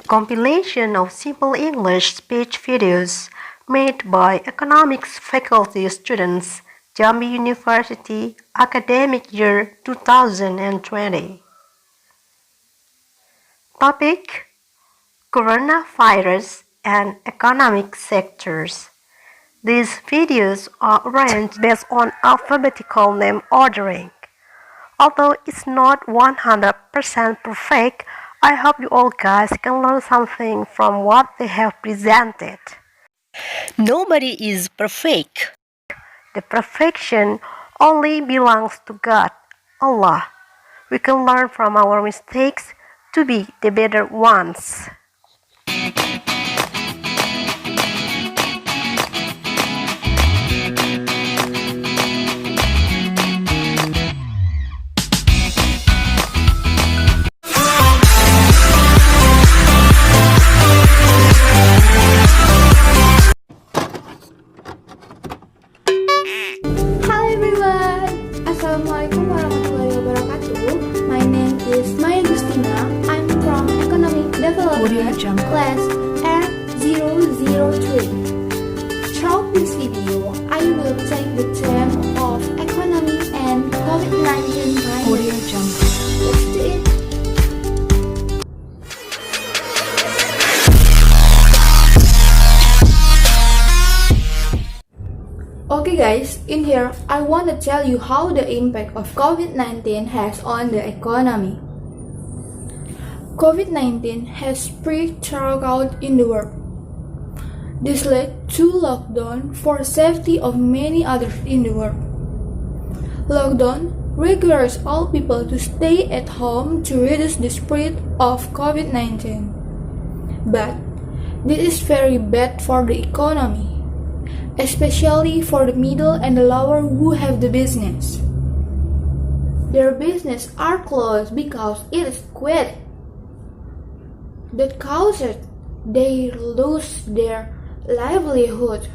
compilation of simple English speech videos made by economics faculty students, Jambi University, academic year 2020. Topic: Coronavirus and economic sectors. These videos are arranged based on alphabetical name ordering. Although it's not 100% perfect, I hope you all guys can learn something from what they have presented. Nobody is perfect. The perfection only belongs to God, Allah. We can learn from our mistakes to be the better ones. Hello everyone, Assalamualaikum warahmatullahi wabarakatuh. My name is Maya Gustina. I'm from Economic Development Class R003. Throughout this video, I will take the theme of economy and COVID-19 virus. Let's do it. Okay guys, in here I want to tell you how the impact of COVID-19 has on the economy. COVID-19 has spread throughout in the world. This led to lockdown for safety of many others in the world. Lockdown requires all people to stay at home to reduce the spread of COVID-19. But this is very bad for the economy, especially for the middle and the lower who have the business. Their business are closed because it is quit. That causes they lose their livelihood.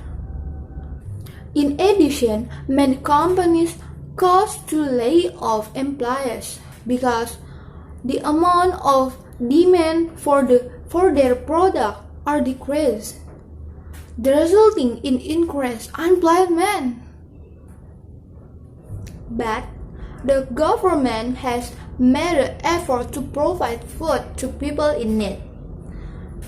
In addition, many companies caused to lay off employees because the amount of demand for their product are decreased, resulting in increased unemployment. But the government has made an effort to provide food to people in need,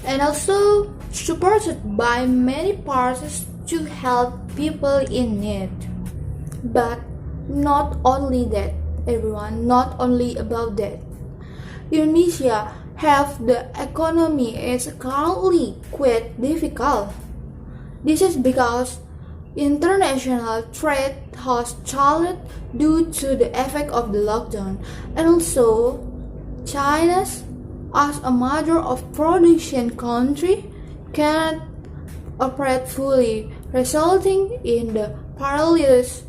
and also supported by many parties to help people in need. But not only that, everyone, not only about that. Indonesia have the economy is currently quite difficult. This is because international trade has stalled due to the effect of the lockdown, and also China, as a major of production country, cannot operate fully, resulting in the paralysis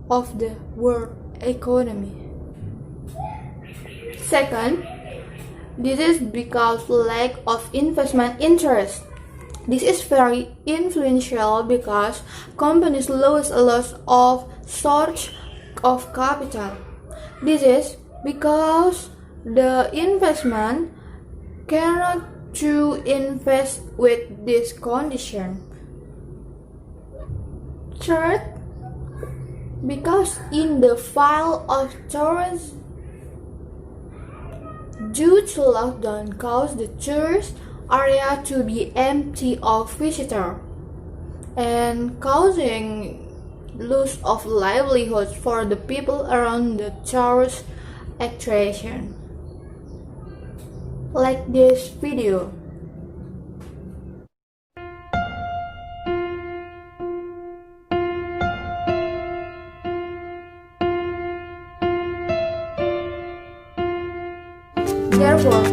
of the world economy. Second, this is because lack of investment interest. This is very influential because companies lose a lot of source of capital. This is because the investment cannot to invest with this condition. Third, because in the file of tourists due to lockdown caused the tourist area to be empty of visitors and causing loss of livelihood for the people around the tourist attraction. Like this video. Therefore,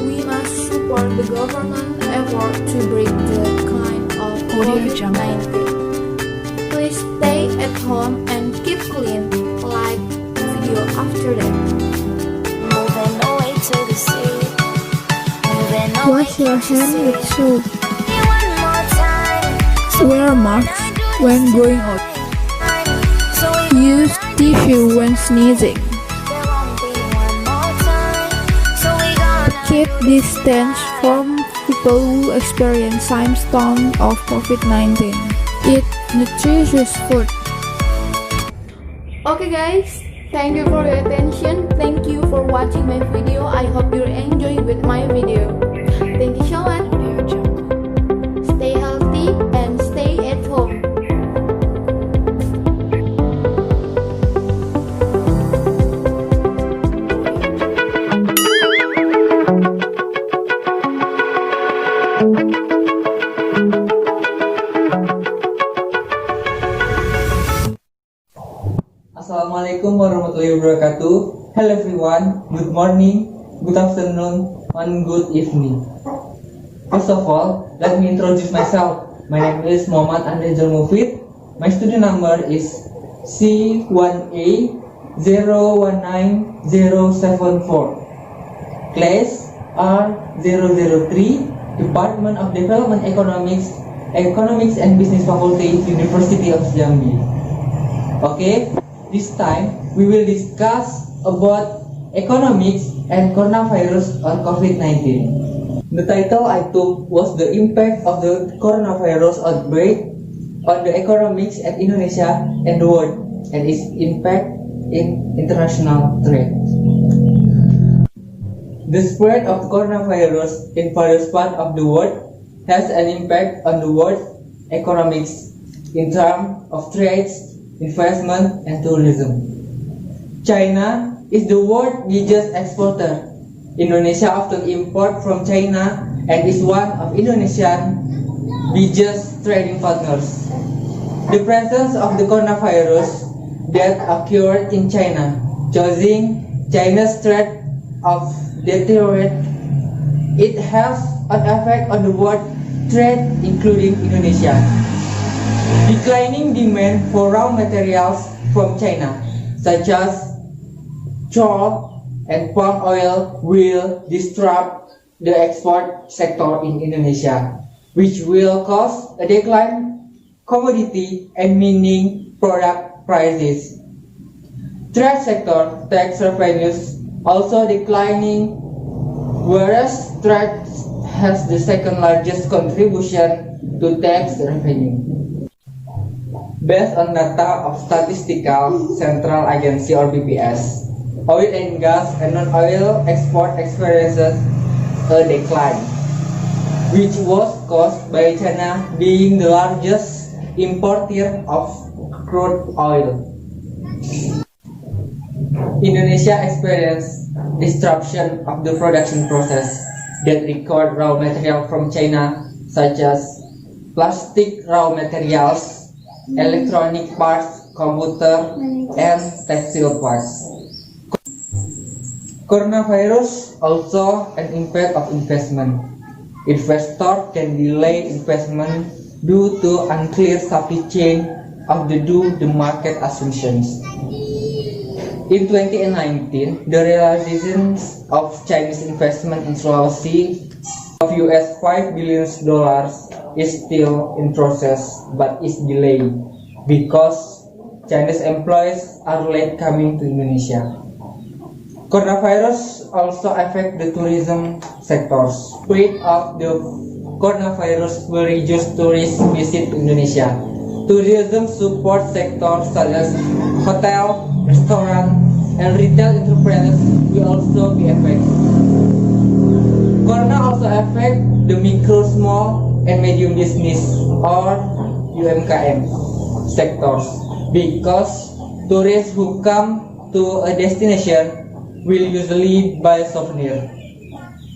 we must support the government effort to break the kind of COVID-19. Please stay at home and keep clean, like the video after that. Wash your hands with soap. Wear masks when going out. Use tissue when sneezing. Keep distance from people who experience symptoms of COVID-19. Eat nutritious food. Okay guys, thank you for your attention. Thank you for watching my video. I hope you enjoy with my video. Thank you so much. Stay healthy and stay at home. Assalamualaikum warahmatullahi wabarakatuh. Hello everyone, good morning, good afternoon, and good evening. First of all, let me introduce myself. My name is Muhammad Andrejal Mufid. My student number is C1A019074. Class R003, Department of Development Economics and Business Faculty, University of Jambi. Okay, this time we will discuss about economics and coronavirus or COVID-19. The title I took was the impact of the coronavirus outbreak on the economics at Indonesia and the world and its impact in international trade. The spread of coronavirus in various parts of the world has an impact on the world economics in terms of trades, investment, and tourism. China is the world's biggest exporter. Indonesia often imports from China and is one of Indonesia's biggest trading partners. The presence of the coronavirus that occurred in China, causing China's trade of deteriorate, it has an effect on the world trade, including Indonesia. Declining demand for raw materials from China, such as chalk and palm oil, will disrupt the export sector in Indonesia, which will cause a decline commodity and mining product prices. Trade sector tax revenues also declining, whereas trade has the second largest contribution to tax revenue. Based on data of Statistical Central Agency or BPS, oil and gas and non-oil export experiences a decline, which was caused by China being the largest importer of crude oil. Indonesia experienced disruption of the production process that required raw material from China, such as plastic raw materials, electronic parts, computer, and textile parts. Coronavirus also an impact of investment. Investors can delay investment due to unclear supply chain of the market assumptions. In 2019, the realization of Chinese investment in Sulawesi of $5 billion is still in process, but is delayed because Chinese employees are late coming to Indonesia. Coronavirus also affect the tourism sectors. Spread of the coronavirus will reduce tourist visit to Indonesia. Tourism support sectors such as hotel, restaurant, and retail entrepreneurs will also be affected. Corona also affect the micro, small, and medium business or UMKM sectors because tourists who come to a destination will usually buy souvenir.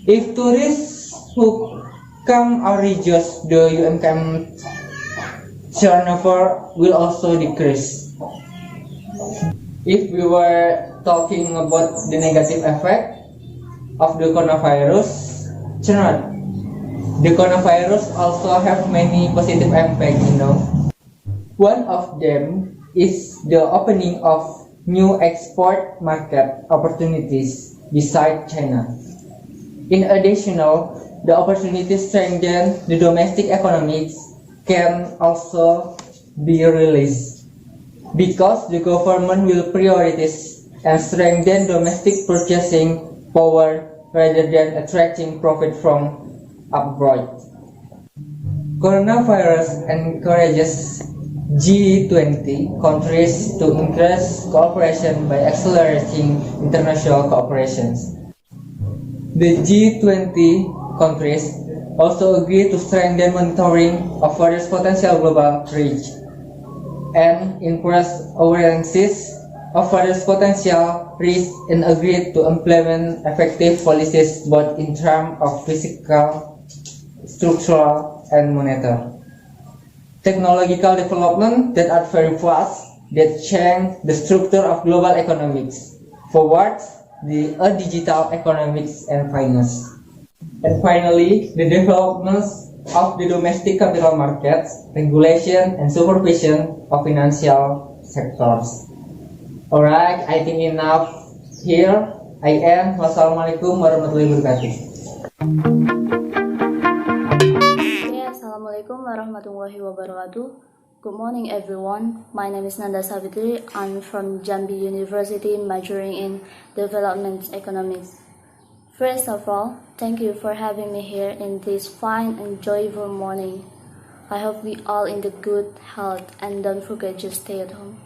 If tourists who come or reduce, the UMKM turnover will also decrease. If we were talking about the negative effect of the coronavirus, the coronavirus also have many positive effects, One of them is the opening of new export market opportunities beside China. In addition, the opportunities strengthen the domestic economics can also be released because the government will prioritize and strengthen domestic purchasing power rather than attracting profit from abroad. Coronavirus encourages G20 countries to increase cooperation by accelerating international cooperations. The G20 countries also agree to strengthen monitoring of various potential global risks and increase awarenesses of various potential risks and agreed to implement effective policies both in terms of physical, structural, and monetary. Technological development that are very fast that change the structure of global economics forward a digital economics and finance. And finally, the developments of the domestic capital markets, regulation and supervision of financial sectors. Alright, I think enough here. I am. Wassalamualaikum warahmatullahi wabarakatuh. Assalamualaikum warahmatullahi wabarakatuh. Good morning everyone. My name is Nanda Savitri. I'm from Jambi University majoring in Development Economics. First of all, thank you for having me here in this fine and joyful morning. I hope we all in the good health and don't forget to stay at home.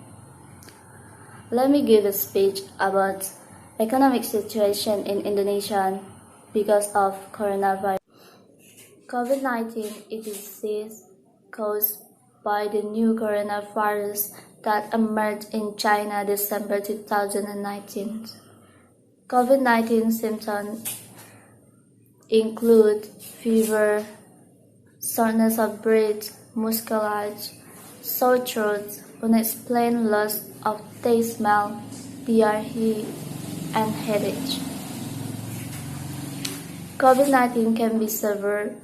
Let me give a speech about economic situation in Indonesia because of coronavirus. COVID-19 is a disease caused by the new coronavirus that emerged in China December 2019. COVID-19 symptoms include fever, shortness of breath, muscularity, sore throat, unexplained loss of taste, smell, diarrhea, and headache. COVID-19 can be severe,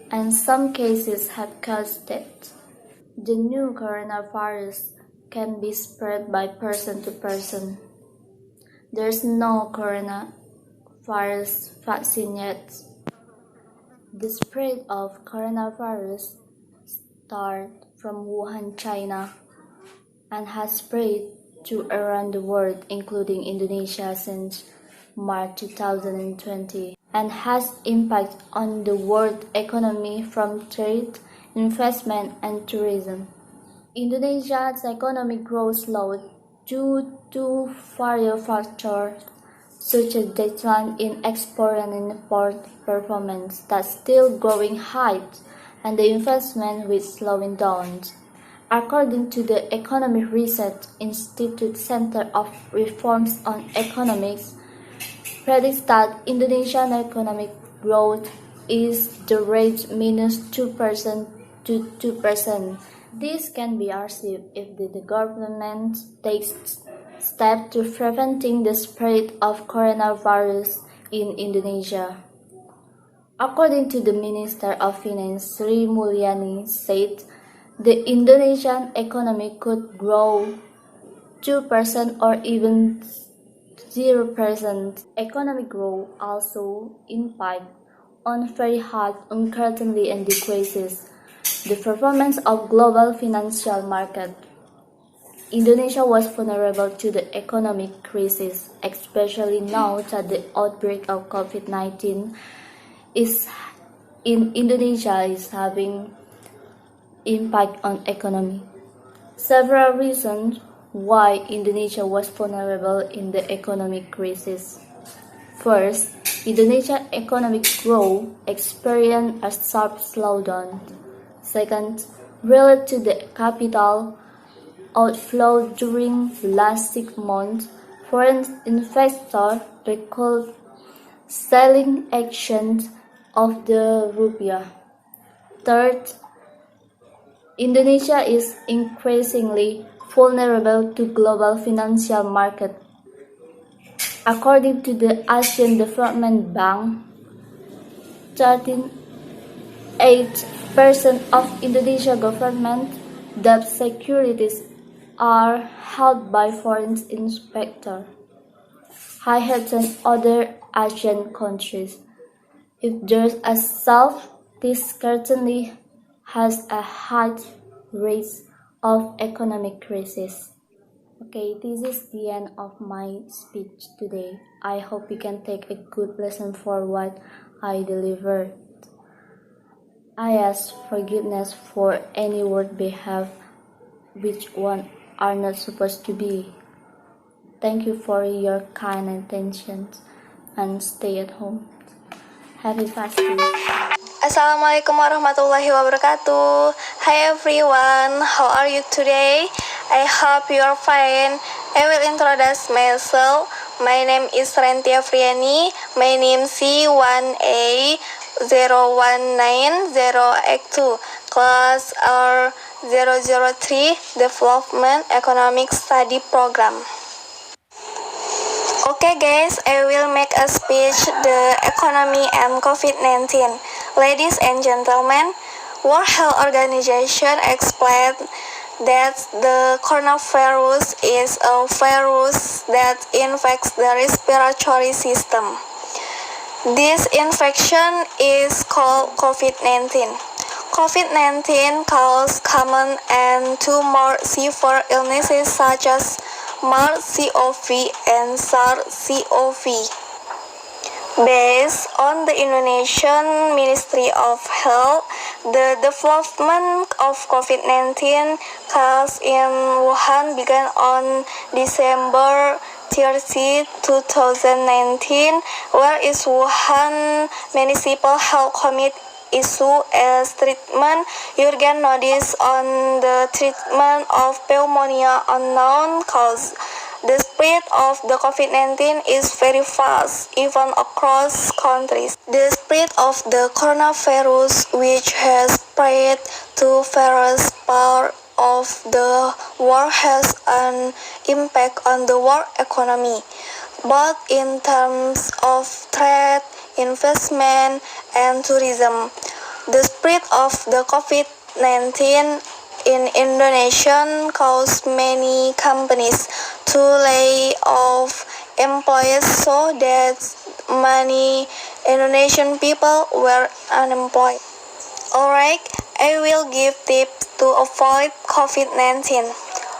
and some cases have caused death. The new coronavirus can be spread by person to person. There's no coronavirus vaccine yet. The spread of coronavirus started from Wuhan, China, and has spread to around the world, including Indonesia since March 2020, and has impact on the world economy from trade, investment, and tourism. Indonesia's economic growth slowed due to various factors such as decline in export and import performance that's still growing high and the investment with slowing down. According to the Economic Research Institute Center of Reforms on Economics, predicts that Indonesian economic growth is the rate -2% to 2%. This can be achieved if the government takes steps to preventing the spread of coronavirus in Indonesia. According to the Minister of Finance, Sri Mulyani said, the Indonesian economy could grow 2% or even 0%. Economic growth also impact on very hard uncertainty and decreases the performance of global financial market. Indonesia was vulnerable to the economic crisis, especially now that the outbreak of COVID-19 in Indonesia is having impact on economy. Several reasons why Indonesia was vulnerable in the economic crisis. First, Indonesia's economic growth experienced a sharp slowdown. Second, related to the capital outflow during the last 6 months, foreign investors recalled selling actions of the rupiah. Third, Indonesia is increasingly vulnerable to global financial market. According to the Asian Development Bank, 38% of Indonesia government debt securities are held by foreign investors, higher than other Asian countries. If there's a solve, this certainly has a high risk of economic crisis. Okay, this is the end of my speech today. I hope you can take a good lesson for what I delivered. I ask forgiveness for any word behave which one are not supposed to be. Thank you for your kind intentions and stay at home. Happy fasting. Assalamualaikum warahmatullahi wabarakatuh. Hi everyone, how are you today? I hope you are fine. I will introduce myself. My name is Rentia Friani. My name C1A019082. Class R003 Development Economic Study Program. Okay guys, I will make a speech the economy and COVID-19. Ladies and gentlemen, World Health Organization explained that the coronavirus is a virus that infects the respiratory system. This infection is called COVID-19. COVID-19 causes common and two more severe illnesses such as MERS-CoV and SARS-CoV. Based on the Indonesian Ministry of Health, the development of COVID-19 case in Wuhan began on December 30, 2019, whereas Wuhan Municipal Health Committee issue as treatment urgent notice on the treatment of pneumonia unknown cause. The spread of the COVID-19 is very fast, even across countries. The spread of the coronavirus, which has spread to various parts of the world, has an impact on the world economy, both in terms of trade, investment, and tourism. The spread of the COVID-19 in Indonesia caused many companies to lay off employees so that many Indonesian people were unemployed. Alright, I will give tips to avoid COVID-19.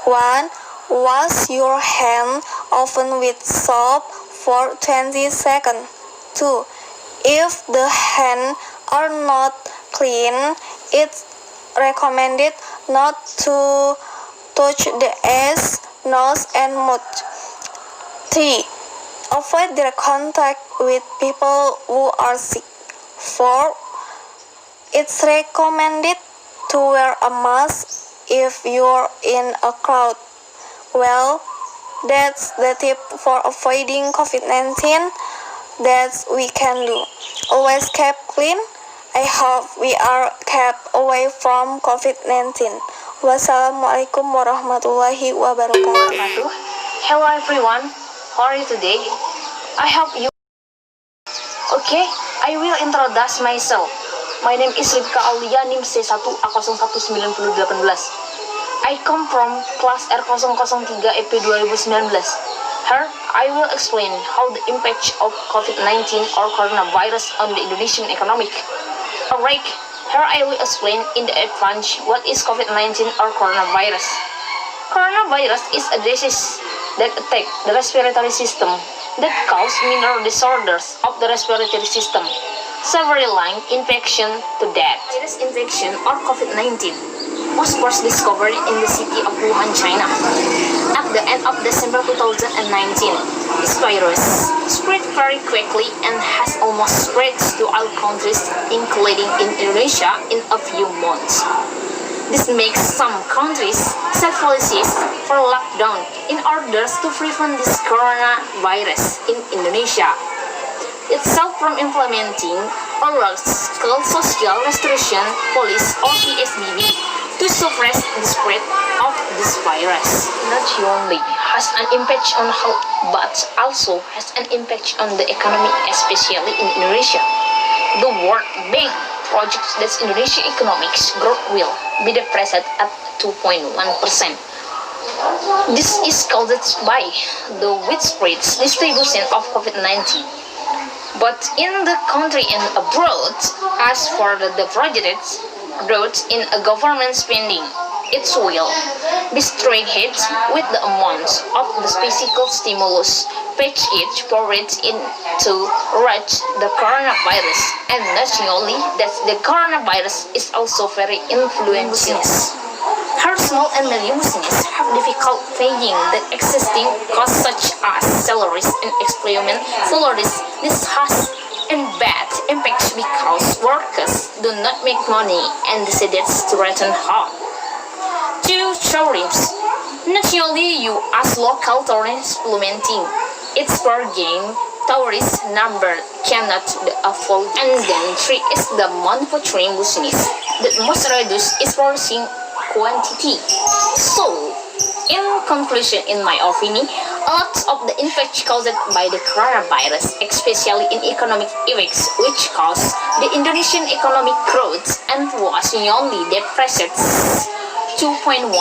1. Wash your hand often with soap for 20 seconds. 2. If the hands are not clean, it's recommended not to touch the eyes, nose, and mouth. 3. Avoid direct contact with people who are sick. 4. It's recommended to wear a mask if you're in a crowd. Well, that's the tip for avoiding COVID-19 that we can do. Always keep clean. I hope we are kept away from COVID-19. Wassalamualaikum warahmatullahi wabarakatuh. Hello everyone, how are you today? I hope you. Okay, I will introduce myself. My name is Rifka Aulia, NIM C1A019018. I come from class R003 EP 2019. Here, I will explain how the impact of COVID-19 or coronavirus on the Indonesian economic. Alright, here I will explain in the advance what is COVID-19 or coronavirus. Coronavirus is a disease that attacks the respiratory system that cause minor disorders of the respiratory system, severely infection to death. Virus infection or COVID-19 was first discovered in the city of Wuhan, China, at the end of December 2019. This virus spread very quickly and has almost spread to all countries, including in Indonesia, in a few months. This makes some countries set policies for lockdown in order to prevent this coronavirus in Indonesia itself from implementing a large-scale social restriction policy or PSBB to suppress the spread of this virus. Not only has an impact on health, but also has an impact on the economy, especially in Indonesia. The World Bank projects that Indonesian economic growth will be depressed at 2.1%. This is caused by the widespread distribution of COVID-19. But in the country and abroad, as for the projected growth in government spending, it will Be straightforward with the amount of the physical stimulus package for it to reach the coronavirus, and not only that, the coronavirus is also very influential. Her small and medium businesses have difficult paying the existing costs such as salaries and employment salaries. This has a bad impact because workers do not make money and decided to return home. 2. Tourism. Not only you as local tourists implementing its per game, tourist number cannot be avoided. And then 3 is the manufacturing business that most reduce its producing quantity. So, in conclusion, in my opinion, a lot of the impact caused by the coronavirus, especially in economic effects, which caused the Indonesian economic growth and was only depressed 2.1%.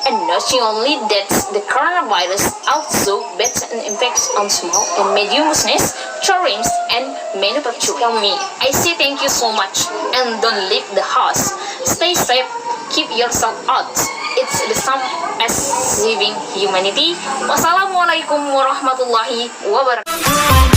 And not only that, the coronavirus also had an impact on small and medium business, tourism, and manufacturing. I say thank you so much, and don't leave the house. Stay safe, keep yourself out. It's the same as saving humanity. Wassalamualaikum warahmatullahi wabarakatuh.